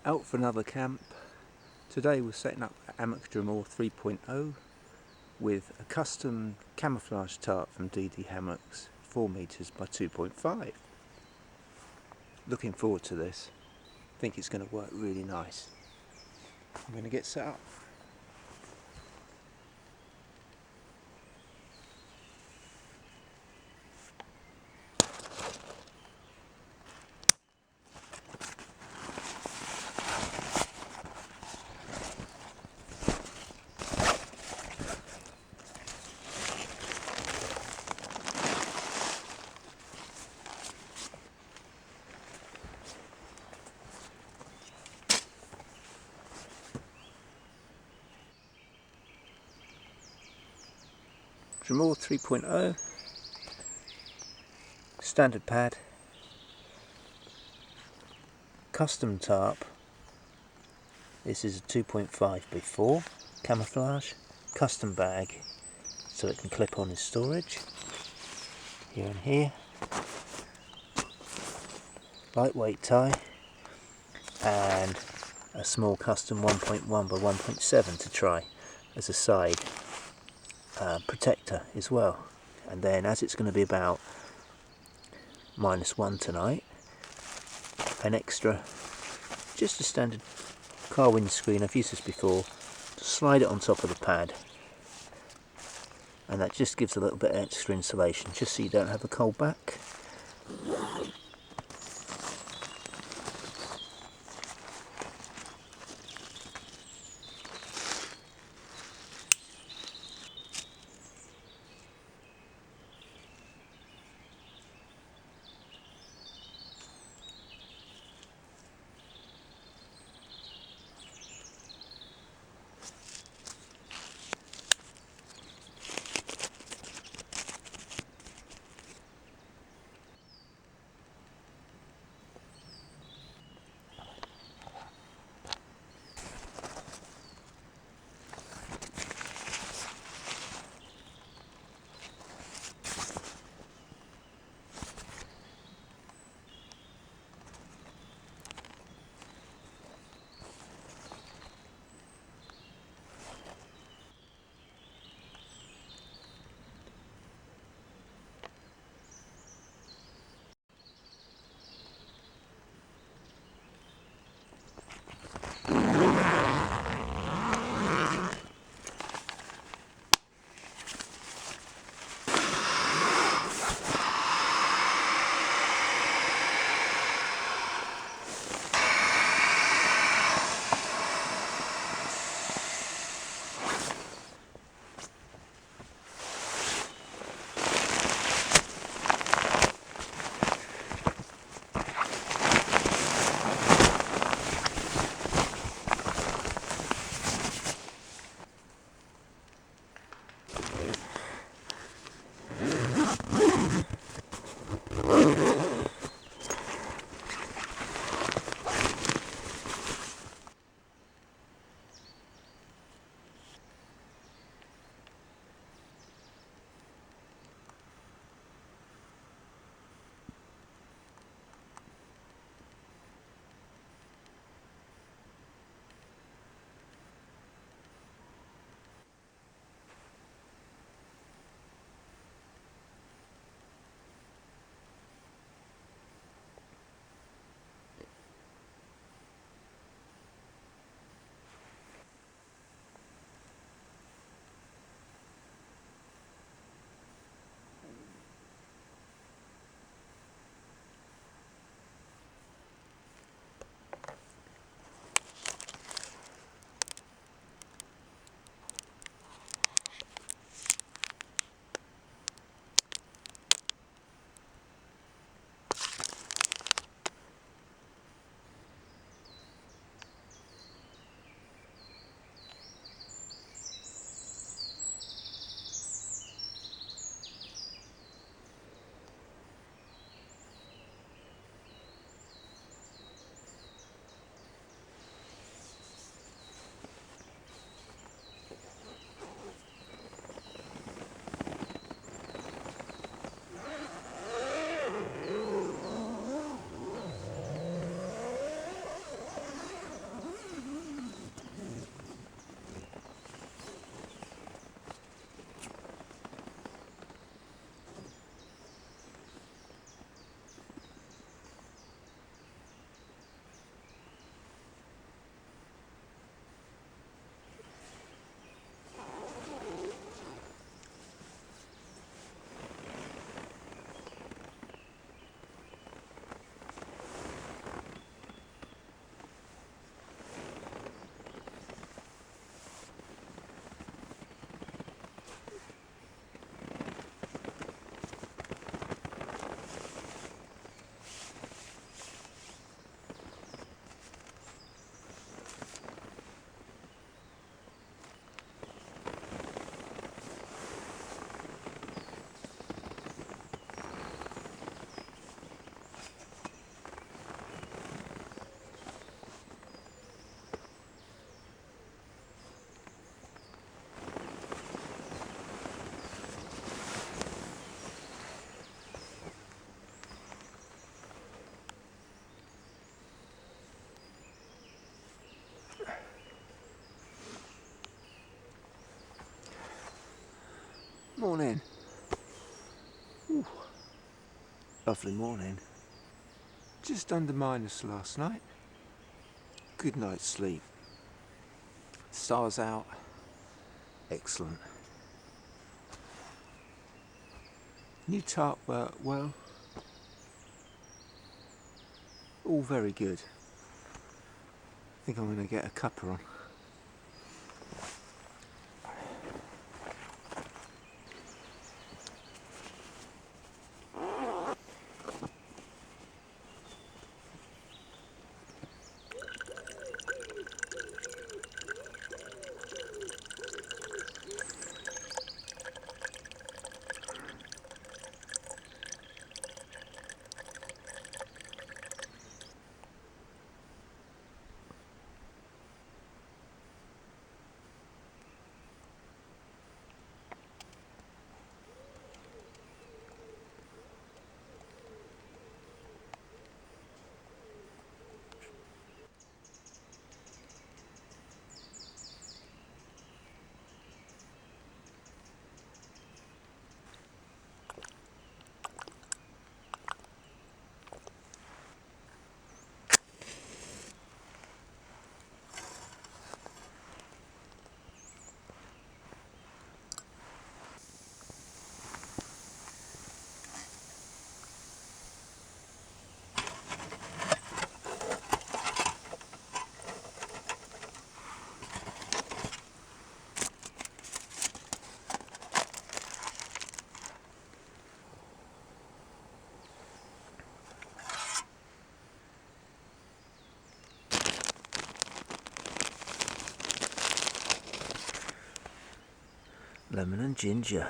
Out for another camp. Today we're setting up Amok Draumr 3.0 with a custom camouflage tarp from DD Hammocks, 4 meters by 2.5. Looking forward to this. Think it's going to work really nice. I'm going to get set up. Draumr 3.0, standard pad, custom tarp. This is a 2.5 by 4 camouflage, custom bag so it can clip on in storage, here and here, lightweight tie, and a small custom 1.1 by 1.7 to try as a side protector as well. And then, as it's going to be about -1 tonight, an extra, just a standard car windscreen, I've used this before, to slide it on top of the pad, and that just gives a little bit extra insulation just so you don't have a cold back. Morning. Ooh, lovely morning. Just under minus last night. Good night's sleep. Stars out. Excellent. New tarp work well. All very good. I think I'm going to get a cuppa on. Lemon and ginger.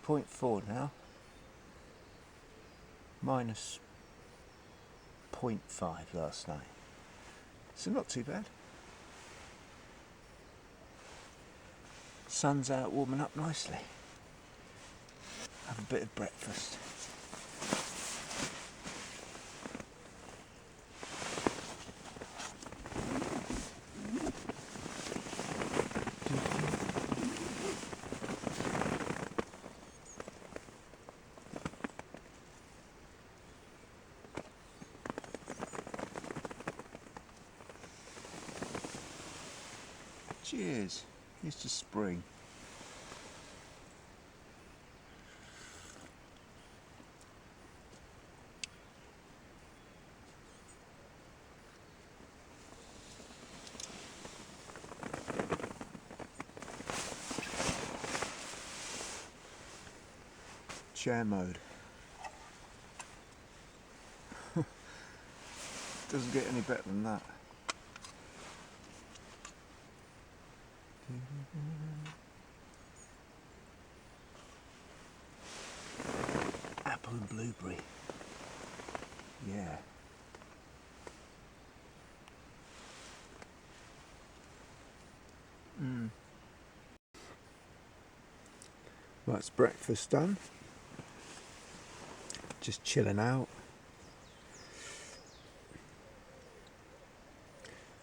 .4 now, minus 0.5 last night, so not too bad. Sun's out warming up nicely. Have a bit of breakfast. Cheers, here's to spring. Chair mode. Doesn't get any better than that. Apple and blueberry. Yeah. Well, it's breakfast done. Just chilling out.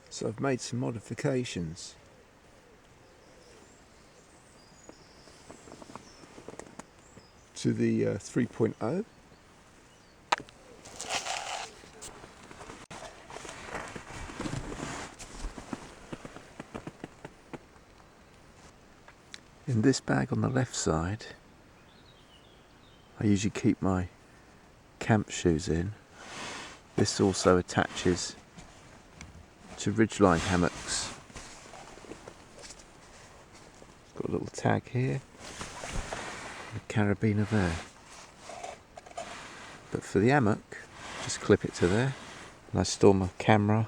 So I've made some modifications. To the 3.0. In this bag on the left side, I usually keep my camp shoes in. This also attaches to ridgeline hammocks. Got a little tag here. A carabiner there, but for the hammock just clip it to there, and I store my camera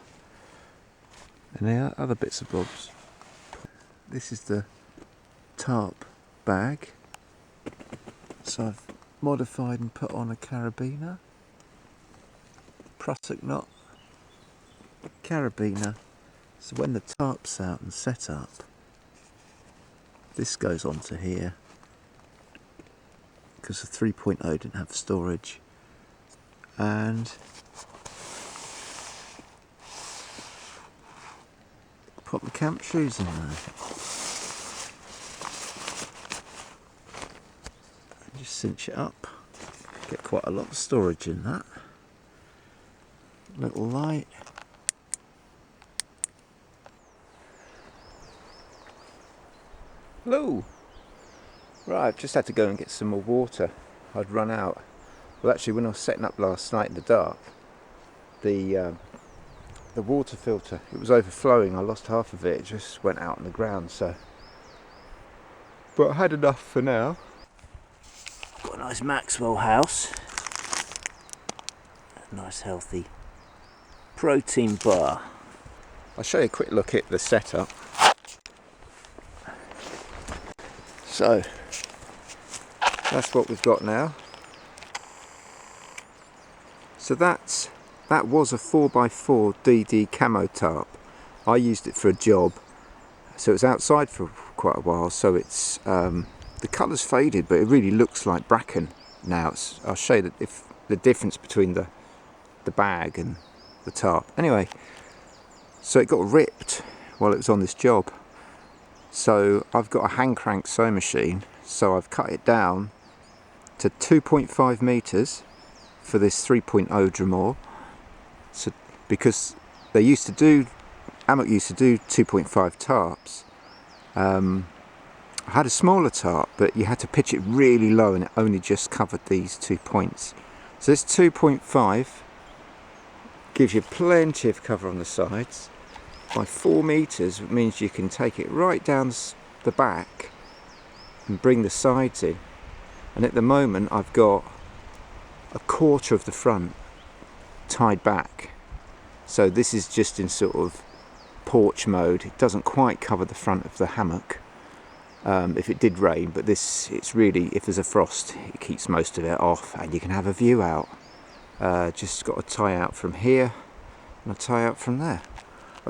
and the other bits and bobs. This is the tarp bag, so I've modified and put on a carabiner, prusik knot, carabiner. So when the tarp's out and set up, this goes onto here because the 3.0 didn't have storage, and pop the camp shoes in there. And just cinch it up. Get quite a lot of storage in that. Little light. Hello! Right, I've just had to go and get some more water. I'd run out. Well, actually, when I was setting up last night in the dark, the water filter, it was overflowing. I lost half of it. It just went out on the ground. So, but I had enough for now. Got a nice Maxwell house. A nice healthy protein bar. I'll show you a quick look at the setup. So that's what we've got now. So that was a 4x4 DD camo tarp. I used it for a job, so it was outside for quite a while. So it's the colour's faded, but it really looks like bracken now. I'll show you the difference between the bag and the tarp. Anyway, so it got ripped while it was on this job. So I've got a hand crank sewing machine, so I've cut it down to 2.5 meters for this 3.0 Draumr. So because Amok used to do 2.5 tarps. I had a smaller tarp, but you had to pitch it really low and it only just covered these 2 points. So this 2.5 gives you plenty of cover on the sides. By 4 meters, it means you can take it right down the back and bring the sides in. And at the moment I've got a quarter of the front tied back. So this is just in sort of porch mode. It doesn't quite cover the front of the hammock if it did rain, but it's really, if there's a frost, it keeps most of it off and you can have a view out. Just got a tie out from here and a tie out from there.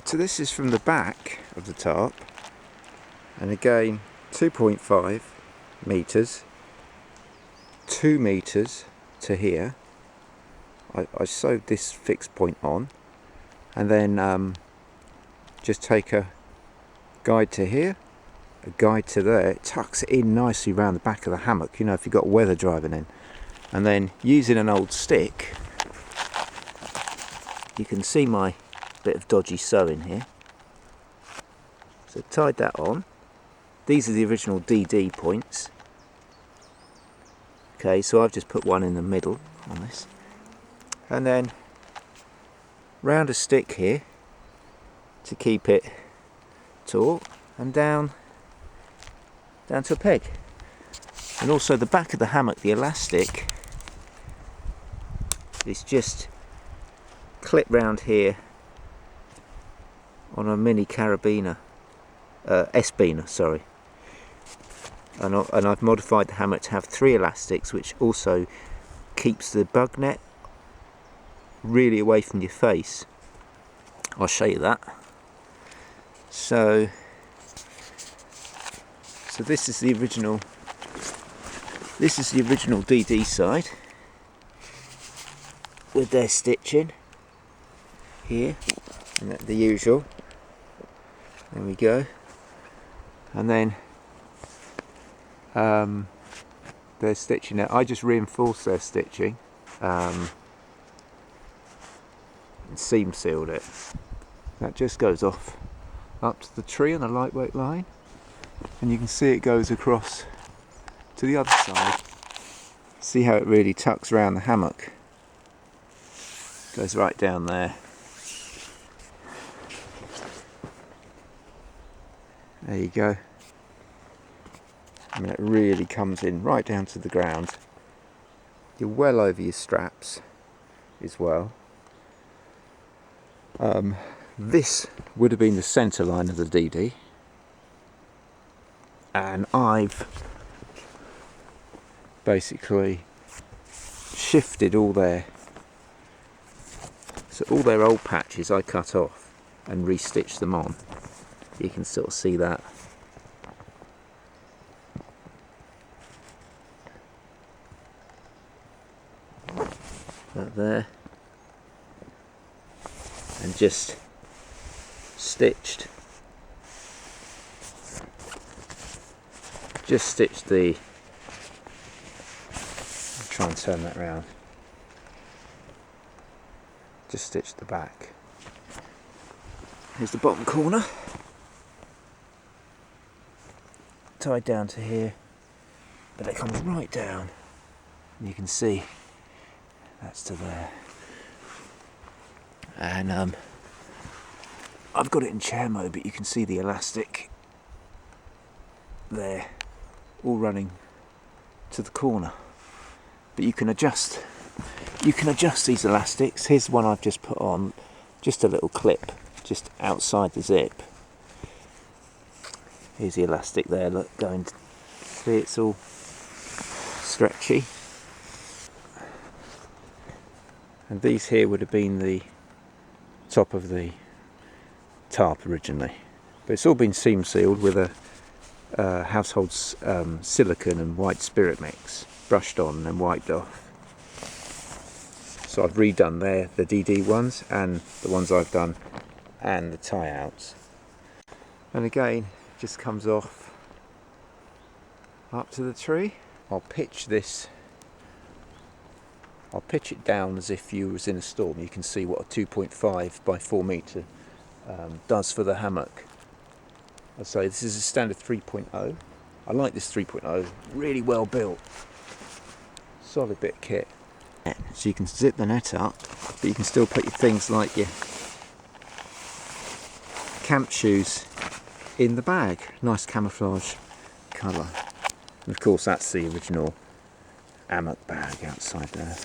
So this is from the back of the tarp, and again 2.5 meters, 2 meters to here. I sewed this fixed point on, and then just take a guide to here, a guide to there. It tucks it in nicely around the back of the hammock, you know, if you've got weather driving in. And then using an old stick, you can see my bit of dodgy sewing here. So tied that on. These are the original DD points. Okay, so I've just put one in the middle on this. And then round a stick here to keep it taut, and down to a peg. And also the back of the hammock, the elastic is just clipped round here on a mini carabiner, S-biner, sorry. And I've modified the hammock to have 3 elastics, which also keeps the bug net really away from your face. I'll show you that. So this is the original. This is the original DD side with their stitching here, and the usual. There we go. And then their stitching there. I just reinforced their stitching and seam sealed it. That just goes off up to the tree on a lightweight line, and you can see it goes across to the other side. See how it really tucks around the hammock. Goes right down there. There you go. I mean, it really comes in right down to the ground. You're well over your straps as well. This would have been the centre line of the DD, and I've basically shifted all their old patches I cut off and restitched them on. You can sort of see that. That there. And just stitched the, I'll try and turn that round, just stitched the back. Here's the bottom corner, tied down to here, but it comes right down, and you can see that's to there. And I've got it in chair mode, but you can see the elastic there, all running to the corner. But you can adjust these elastics. Here's one I've just put on, just a little clip, just outside the zip. Here's the elastic there, look, going to see it's all stretchy. And these here would have been the top of the tarp originally, but it's all been seam sealed with a household silicone and white spirit mix, brushed on and wiped off. So I've redone there the DD ones and the ones I've done and the tie outs, and again just comes off up to the tree. I'll pitch it down as if you was in a storm. You can see what a 2.5 by 4 metre does for the hammock. I'd say this is a standard 3.0. I like this 3.0, really well built, solid bit kit. So you can zip the net up, but you can still put your things like your camp shoes in the bag. Nice camouflage colour. And of course that's the original Amok bag outside there.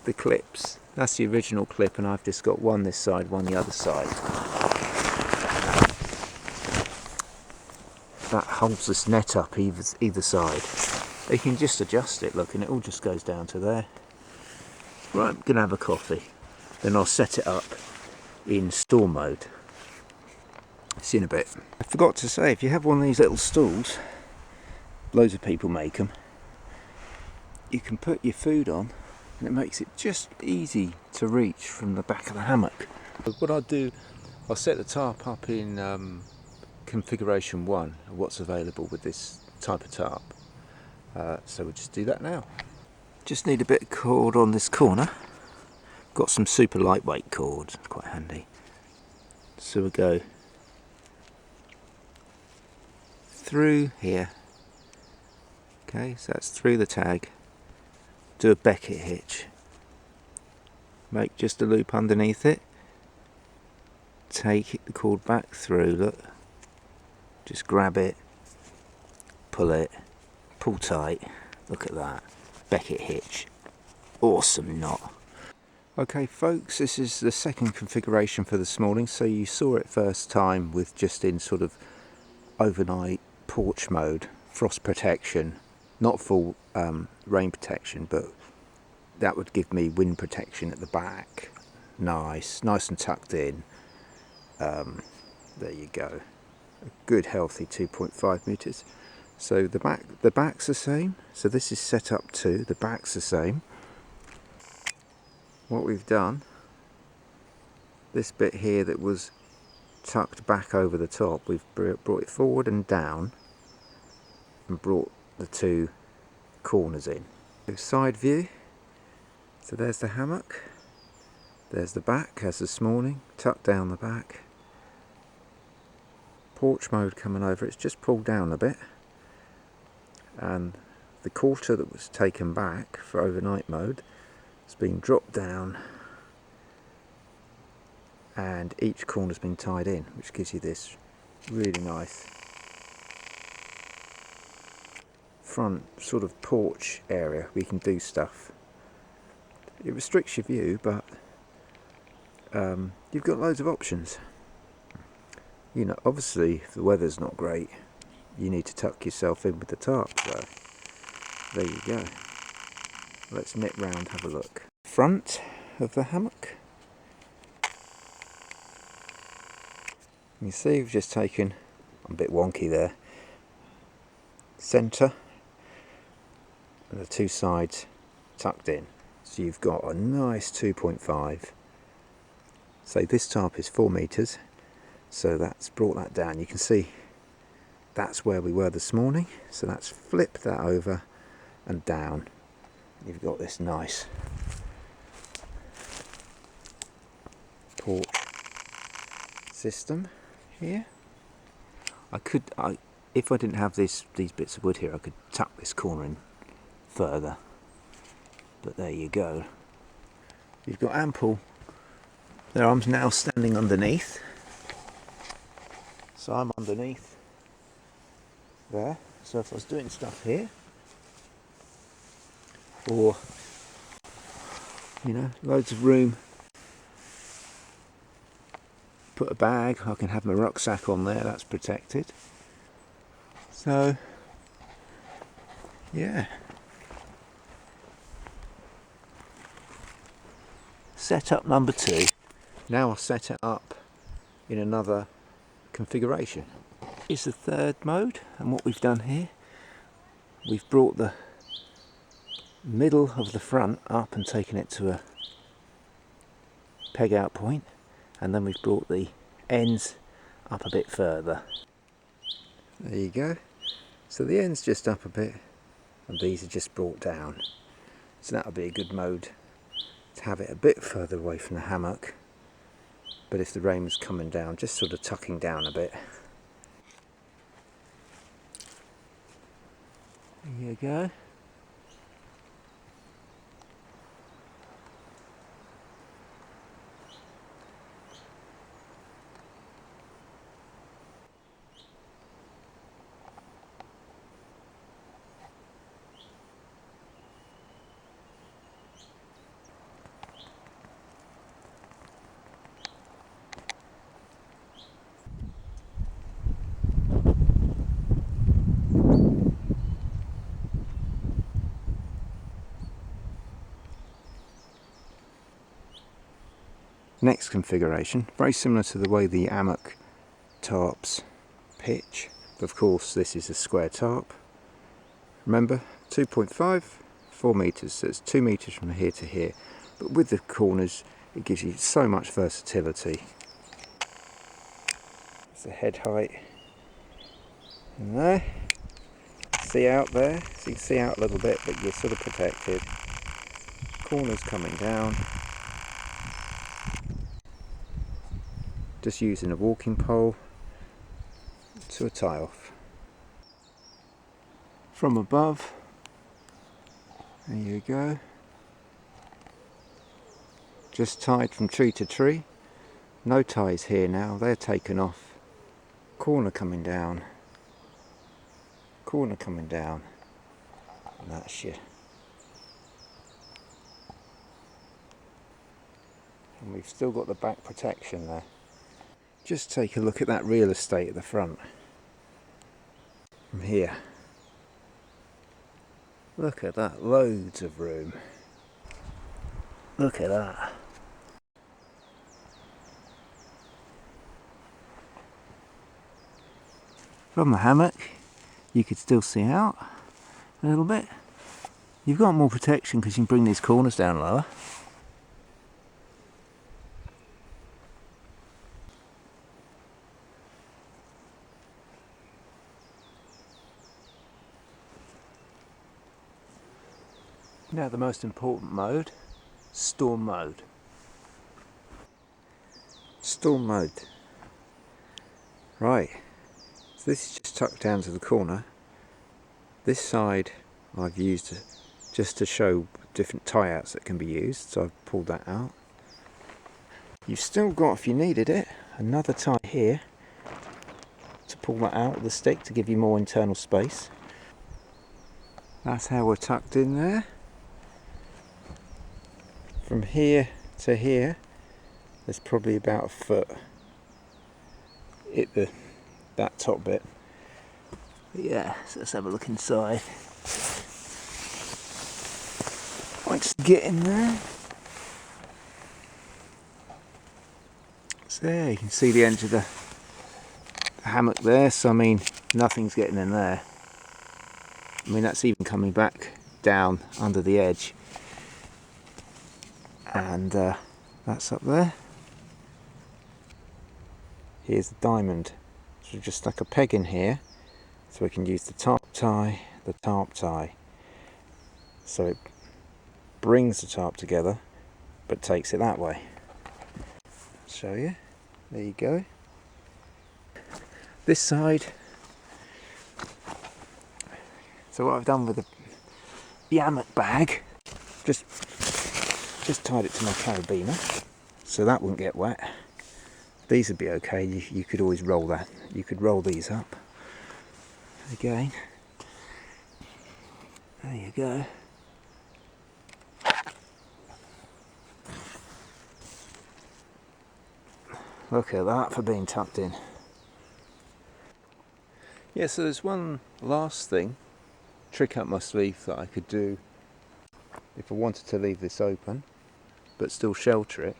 The clips, that's the original clip, and I've just got one this side, one the other side. That holds this net up either side. You can just adjust it, look, and it all just goes down to there. Right, I'm gonna have a coffee, then I'll set it up in store mode. See you in a bit. I forgot to say, if you have one of these little stools, loads of people make them, you can put your food on and it makes it just easy to reach from the back of the hammock. What I'll do, I'll set the tarp up in configuration 1 of what's available with this type of tarp. So we'll just do that now. Just need a bit of cord on this corner. Got some super lightweight cord, it's quite handy. So we'll go through here. Okay, so that's through the tag. Do a Beckett hitch. Make just a loop underneath it. Take the cord back through, look. Just grab it, pull tight. Look at that. Beckett hitch. Awesome knot. Okay folks, this is the second configuration for this morning. So you saw it first time with just in sort of overnight porch mode, frost protection. Not full rain protection, but that would give me wind protection at the back. Nice and tucked in. There you go. A good healthy 2.5 metres. So the back's the same. So this is set up too. The back's the same. What we've done, this bit here that was tucked back over the top, we've brought it forward and down and brought the two corners in. Side view, so there's the hammock, there's the back as this morning, tucked down the back. Porch mode coming over, it's just pulled down a bit, and the quarter that was taken back for overnight mode has been dropped down, and each corner's been tied in, which gives you this really nice front sort of porch area where you can do stuff. It restricts your view, but you've got loads of options. You know, obviously if the weather's not great, you need to tuck yourself in with the tarp, so there you go. Let's nip round, have a look. Front of the hammock. You see we've just taken, I'm a bit wonky there, centre and the two sides tucked in. So you've got a nice 2.5. So this tarp is 4 metres, so that's brought that down. You can see that's where we were this morning, so that's flipped that over and down. You've got this nice porch system here. If I didn't have these bits of wood here, I could tuck this corner in further, but there you go. You've got ample. There I'm now standing underneath, so I'm underneath there. So if I was doing stuff here, or loads of room, put a bag, I can have my rucksack on there, that's protected. So yeah, setup number 2. Now I'll set it up in another configuration. It's the 3rd mode, and what we've done here, we've brought the middle of the front up and taken it to a peg out point, and then we've brought the ends up a bit further. There you go. So the end's just up a bit and these are just brought down. So that'll be a good mode to have it a bit further away from the hammock, but if the rain was coming down, just sort of tucking down a bit. There you go. Next configuration, very similar to the way the Amok tarps pitch, but of course this is a square tarp. Remember, 2.5, 4 metres, so it's 2 metres from here to here, but with the corners it gives you so much versatility. It's the head height in there. See out there, so you can see out a little bit, but you're sort of protected. Corners coming down. Just using a walking pole to tie off. From above, there you go. Just tied from tree to tree. No ties here now, they're taken off. Corner coming down. Corner coming down. And that's you. And we've still got the back protection there. Just take a look at that real estate at the front. From here. Look at that, loads of room. Look at that. From the hammock, you could still see out a little bit. You've got more protection because you can bring these corners down lower. Now the most important mode, storm mode. Storm mode. Right, so this is just tucked down to the corner. This side I've used just to show different tie-outs that can be used, so I've pulled that out. You've still got, if you needed it, another tie here to pull that out with the stick to give you more internal space. That's how we're tucked in there. From here to here, there's probably about a foot. That top bit. But yeah, so let's have a look inside. Once you get in there, so there you can see the edge of the hammock there, so I mean nothing's getting in there. I mean that's even coming back down under the edge, and that's up there. Here's the diamond, so just stuck a peg in here so we can use the tarp tie, so it brings the tarp together but takes it that way. I'll show you, there you go. This side, so what I've done with the Amok bag, just tied it to my carabiner so that wouldn't get wet. These would be okay, you could always roll that, you could roll these up again. There you go. Look at that for being tucked in. Yeah, so there's one last thing, trick up my sleeve that I could do if I wanted to leave this open but still shelter it.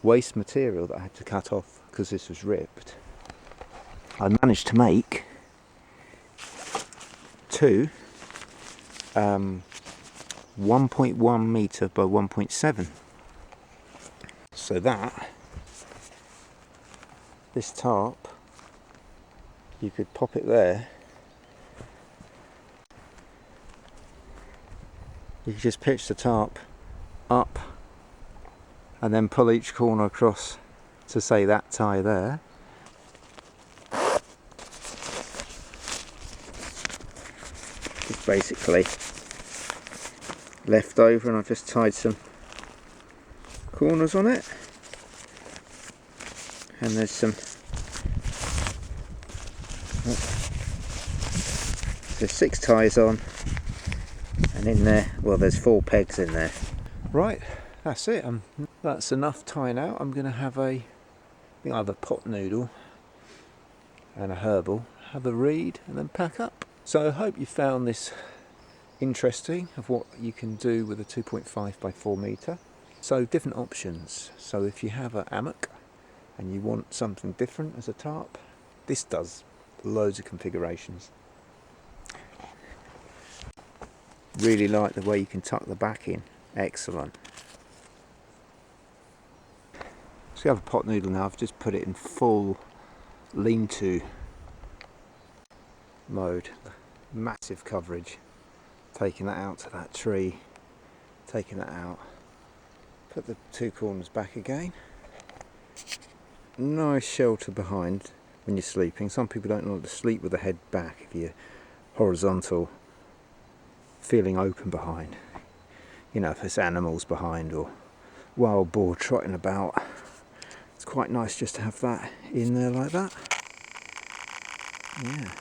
Waste material that I had to cut off because this was ripped. I managed to make two 1.1 metre by 1.7. So that, this tarp, you could pop it there. You could just pitch the tarp up and then pull each corner across to say that tie there. It's basically left over and I've just tied some corners on it, and there's there's 6 ties on, and in there, well, there's 4 pegs in there. Right, that's it. That's enough tying out. I'm going to have I think I have a pot noodle and a herbal, have a read and then pack up. So I hope you found this interesting of what you can do with a 2.5 by 4 metre. So different options. So if you have an Hammock and you want something different as a tarp, this does loads of configurations. Really like the way you can tuck the back in, excellent. So you have a pot noodle now, I've just put it in full lean-to mode, massive coverage, taking that out to that tree, taking that out, put the 2 corners back again, nice shelter behind when you're sleeping. Some people don't like to sleep with the head back if you're horizontal, feeling open behind, you know, if there's animals behind or wild boar trotting about. It's quite nice just to have that in there like that. Yeah.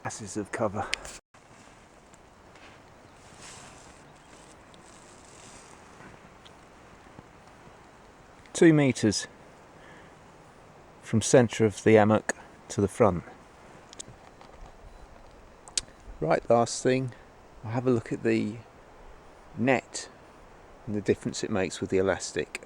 Masses of cover. Two metres from centre of the hammock to the front. Right, last thing, I'll have a look at the net and the difference it makes with the elastic.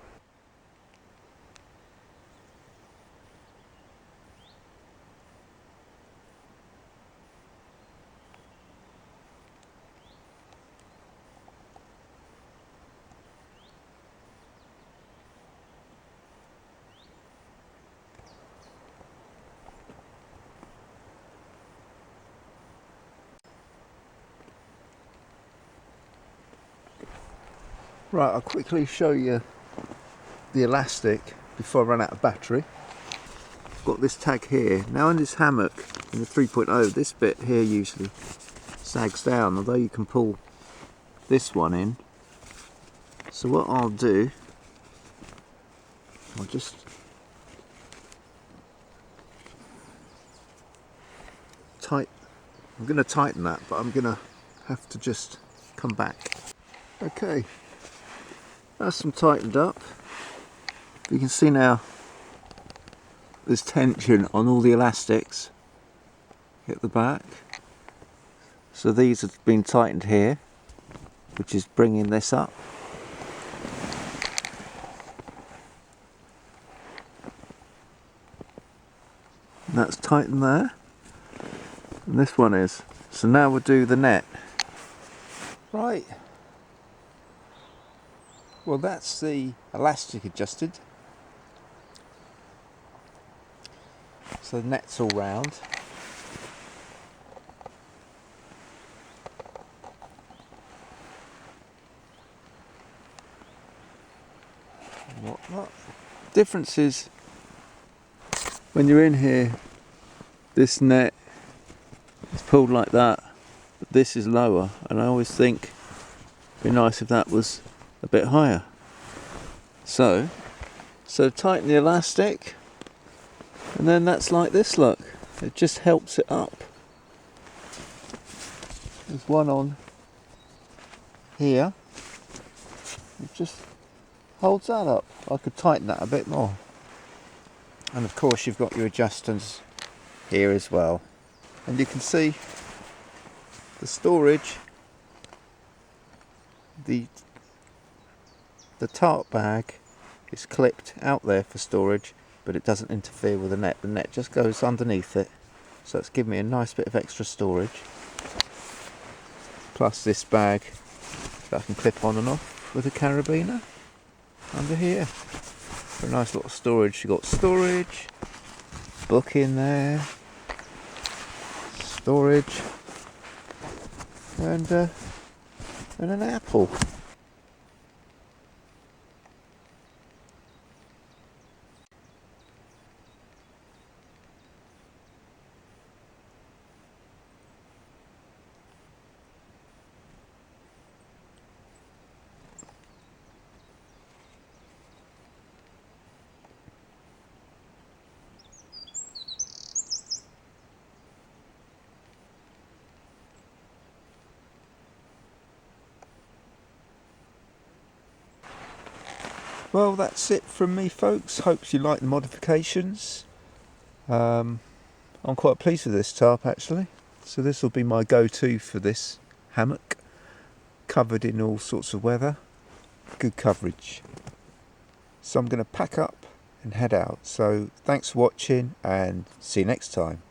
Right, I'll quickly show you the elastic before I run out of battery. I've got this tag here. Now in this hammock, in the 3.0, this bit here usually sags down, although you can pull this one in. So what I'll do, I'm going to tighten that, but I'm going to have to just come back. Okay. That's them tightened up. You can see now there's tension on all the elastics at the back. So these have been tightened here, which is bringing this up. And that's tightened there. And this one is. So now we'll do the net. Right. Well, that's the elastic adjusted. So the net's all round. Whatnot. Difference is when you're in here, this net is pulled like that, but this is lower, and I always think it'd be nice if that was a bit higher. So tighten the elastic, and then that's like this, look. It just helps it up. There's one on here. It just holds that up. I could tighten that a bit more. And of course you've got your adjusters here as well. And you can see the storage, the tarp bag is clipped out there for storage, but it doesn't interfere with the net. The net just goes underneath it, so it's given me a nice bit of extra storage. Plus this bag that I can clip on and off with a carabiner under here. For a nice lot of storage. You've got storage, book in there, storage, and an apple. Well, that's it from me, folks. Hope you like the modifications. I'm quite pleased with this tarp actually. So this will be my go-to for this hammock. Covered in all sorts of weather. Good coverage. So I'm going to pack up and head out. So thanks for watching and see you next time.